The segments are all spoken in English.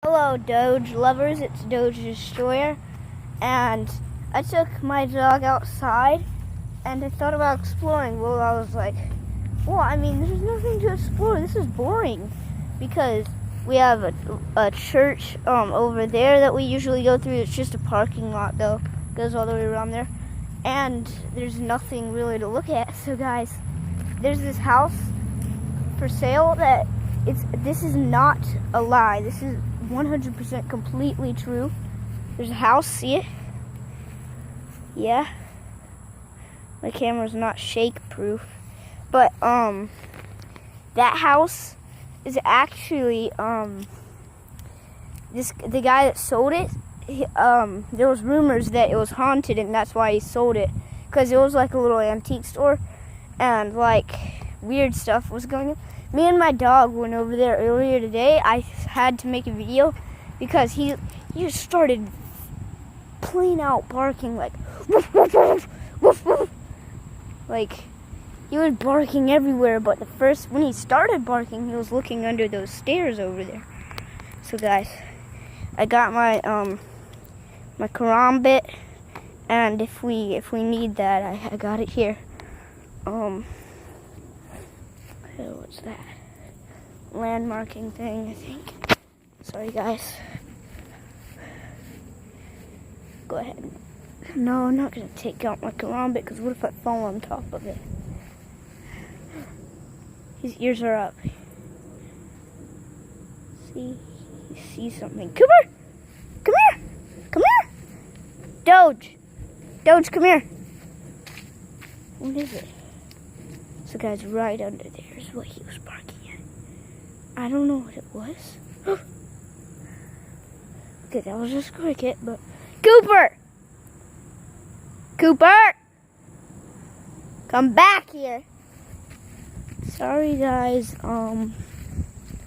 Hello Doge lovers, it's Doge Destroyer, and I took my dog outside and I thought about exploring. Well, I was like, there's nothing to explore. This is boring because we have a church over there that we usually go through. It's just a parking lot though, goes all the way around there, and there's nothing really to look at. So guys, there's this house for sale that this is not a lie. This is 100% completely true. There's a house, see it? Yeah. My camera's not shake proof. But that house is actually the guy that sold it, there was rumors that it was haunted and that's why he sold it, because it was like a little antique store and like weird stuff was going on. Me and my dog went over there earlier today. I had to make a video because he just started plain out barking like woof, woof, woof, woof, woof. Like he was barking everywhere, but when he started barking, he was looking under those stairs over there. So guys, I got my my karambit, and if we need that, I got it here. What's that? Landmarking thing, I think. Sorry, guys. Go ahead. No, I'm not going to take out my karambit, because what if I fall on top of it? His ears are up. See? He sees something. Cooper! Come here! Come here! Doge! Doge, come here! What is it? So guys, right under there is what he was barking at. I don't know what it was. Okay, that was just a cricket, but... Cooper! Cooper! Come back here! Sorry guys,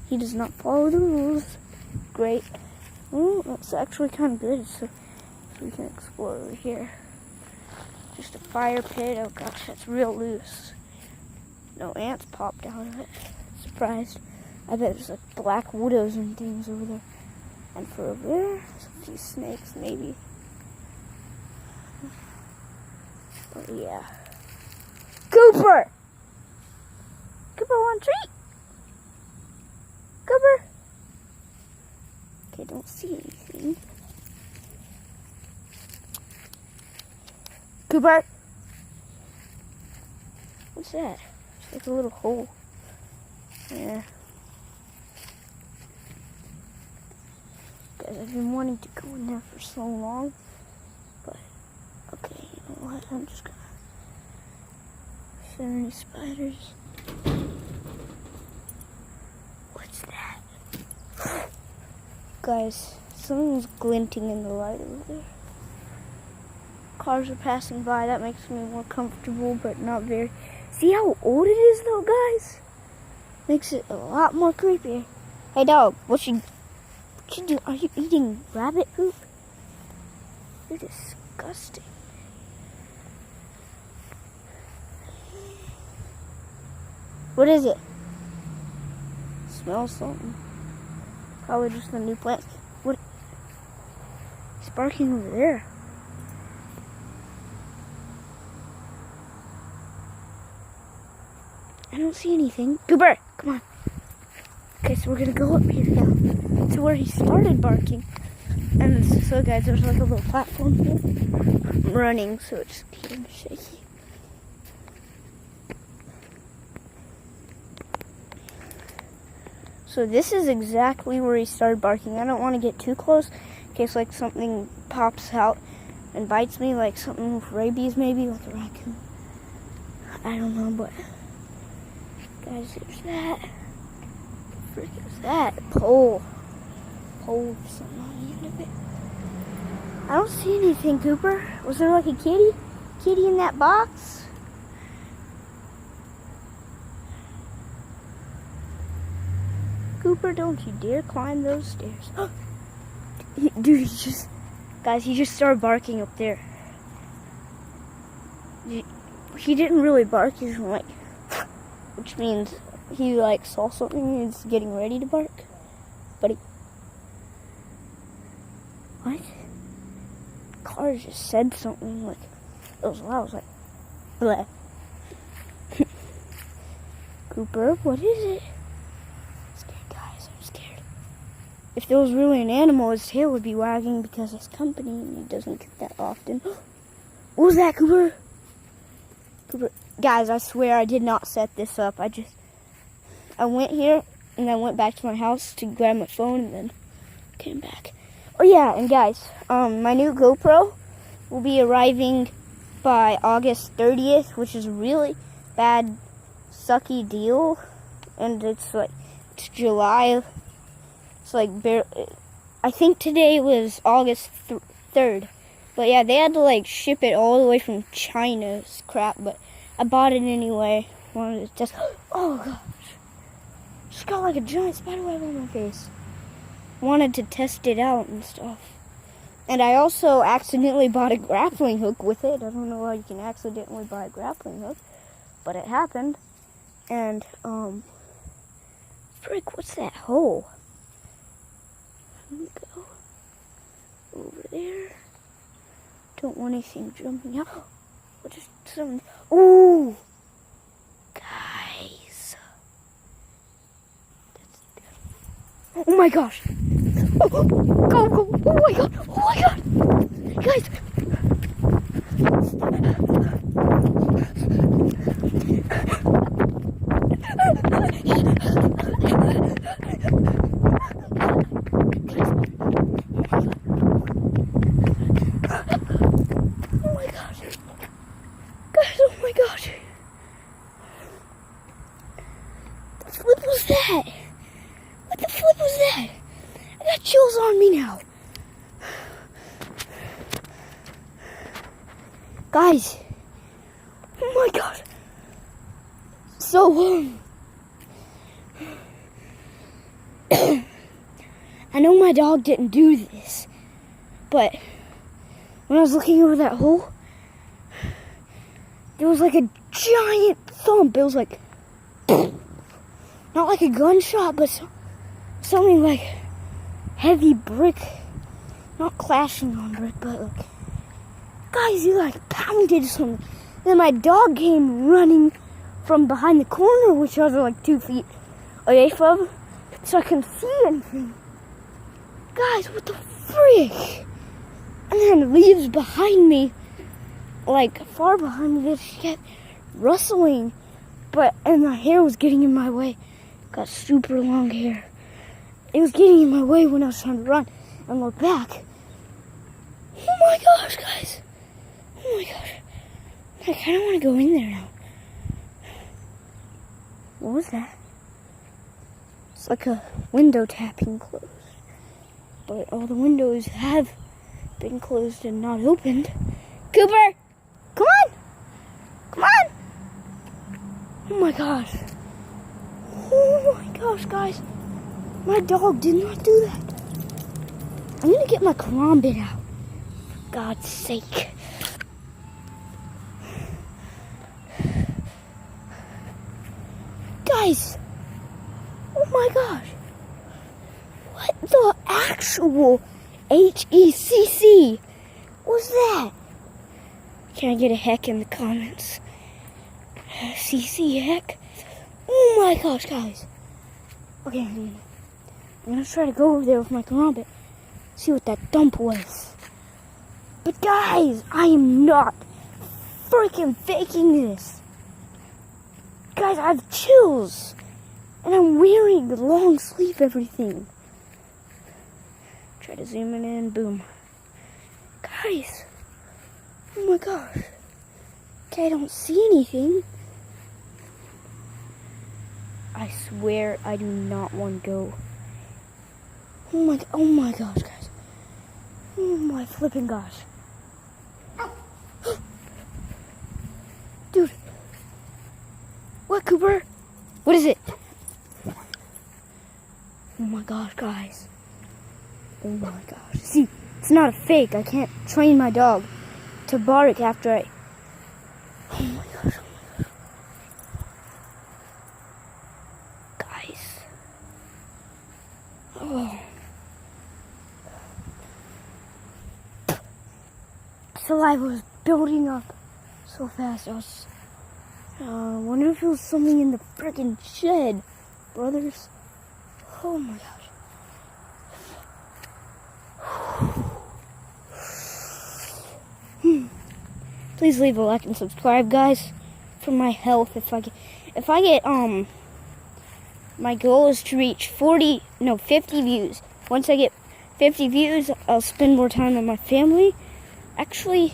he does not follow the rules. Great. Oh, that's actually kind of good, so we can explore over here. Just a fire pit. Oh gosh, that's real loose. No ants popped out of it. Surprised. I bet there's like black widows and things over there. And for over there, there's a few snakes maybe. But yeah. Cooper! Cooper, want a treat? Cooper? Okay, don't see anything. Cooper? What's that? It's like a little hole. Yeah. Guys, I've been wanting to go in there for so long. But, okay, you know what? I'm just gonna... Is there any spiders? What's that? Guys, something's glinting in the light over there. Cars are passing by. That makes me more comfortable, but not very... See how old it is though, guys? Makes it a lot more creepy. Hey dog, what you doing? Are you eating rabbit poop? You're disgusting. What is it? Smells something. Probably just the new plants. What? He's barking over there. I don't see anything. Cooper, come on. Okay, so we're gonna go up here now to where he started barking. And so guys, there's like a little platform here. I'm running, so it's kind of shaky. So this is exactly where he started barking. I don't want to get too close in case like something pops out and bites me, like something with rabies maybe, like a raccoon. I don't know, but... Guys, there's that. What the frick is that? Pole with something on the end of it. I don't see anything, Cooper. Was there like a kitty in that box? Cooper, don't you dare climb those stairs. Dude, he just started barking up there. He didn't really bark, he was like, which means he like saw something and is getting ready to bark. Buddy. What? Car just said something like, it was loud. I was like, bleh. Cooper, what is it? I'm scared, guys. I'm scared. If there was really an animal, his tail would be wagging because it's company and he doesn't get that often. What was that, Cooper? Cooper, guys, I swear I did not set this up. I went here and I went back to my house to grab my phone and then came back. Oh yeah, and guys, my new GoPro will be arriving by August 30th, which is a really bad, sucky deal. And it's July. It's like I think today was August 3rd. But yeah, they had to ship it all the way from China. It's crap, but I bought it anyway. Wanted to just, oh gosh. Just got like a giant spider web on my face. Wanted to test it out and stuff. And I also accidentally bought a grappling hook with it. I don't know how you can accidentally buy a grappling hook, but it happened. And, frick, what's that hole? Let me go over there. Don't want anything jumping out. What is some? Ooh, guys. Oh my gosh. Oh, go. Oh my god. Oh my god. Guys. What was that? What the flip was that? I got chills on me now. Guys. Oh my god. So, I know my dog didn't do this, but when I was looking over that hole, there was like a giant thump. It was like, not like a gunshot, but something like heavy brick, not clashing on brick, but like, guys, he like pounded something. Then my dog came running from behind the corner, which was like 2 feet away from, so I couldn't see anything. Guys, what the frick? And then leaves behind me, like far behind me, just kept rustling, and my hair was getting in my way. Got super long hair. It was getting in my way when I was trying to run and look back. Oh my gosh, guys. Oh my gosh. I kind of want to go in there now. What was that? It's like a window tapping closed. But all the windows have been closed and not opened. Cooper! Come on! Come on! Oh my gosh. Oh my gosh, guys. My dog did not do that. I'm gonna get my karambit out. For God's sake. Guys. Oh my gosh. What the actual HECC was that? Can I get a heck in the comments? CC heck? Oh my gosh, guys. Okay, I'm gonna try to go over there with my karambit, see what that dump was. But guys, I am not freaking faking this. Guys, I have chills. And I'm wearing the long sleeve everything. Try to zoom it in, boom. Guys, oh my gosh. Okay, I don't see anything. I swear I do not want to go. Oh my gosh, guys. Oh my flipping gosh. Dude. What, Cooper? What is it? Oh my gosh, guys. Oh my gosh. See, it's not a fake. I can't train my dog to bark after I... Oh my gosh. Guys. Oh. saliva was building up so fast. I wonder if it was something in the freaking shed, brothers. Oh my gosh. Please leave a like and subscribe, guys, for my health. If I get my goal is to reach 50 views. Once I get 50 views, I'll spend more time with my family. Actually,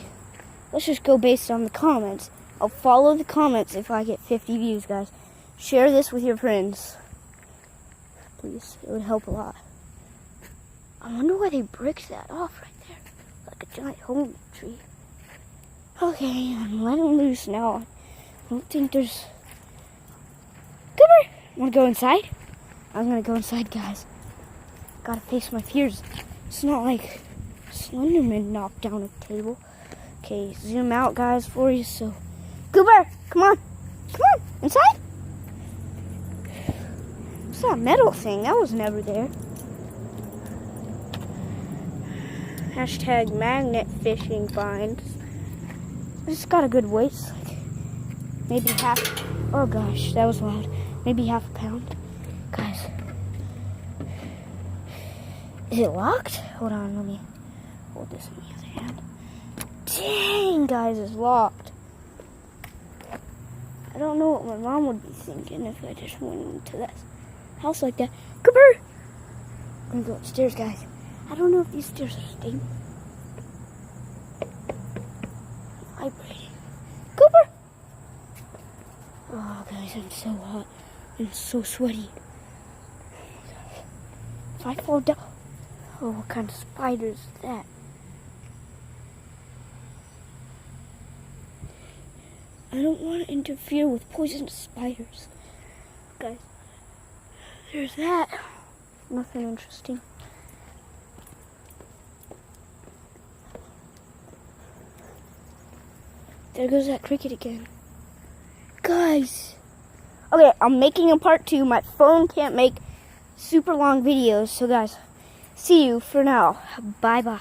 let's just go based on the comments. I'll follow the comments if I get 50 views, guys. Share this with your friends. Please, it would help a lot. I wonder why they bricked that off right there. Like a giant hole in the tree. Okay, I'm letting loose now. I don't think there's... Cooper! Want to go inside? I'm going to go inside, guys. Gotta face my fears. It's not like Slenderman knocked down a table. Okay, zoom out, guys, for you. So, Cooper, come on. Come on, inside. What's that metal thing? That was never there. Hashtag magnet fishing finds. It's got a good weight. Like maybe half. Oh gosh, that was loud. Maybe half a pound. Guys. Is it locked? Hold on, let me hold this in the other hand. Dang, guys, it's locked. I don't know what my mom would be thinking if I just went into that house like that. Cooper! I'm gonna go upstairs, guys. I don't know if these stairs are stable. Vibrating. Cooper! Oh, guys, I'm so hot. I'm so sweaty. If I fall down... Oh, what kind of spider is that? I don't want to interfere with poisonous spiders. Guys, there's that. Nothing interesting. There goes that cricket again. Guys. Okay, I'm making a part 2. My phone can't make super long videos. So guys, see you for now. Bye-bye.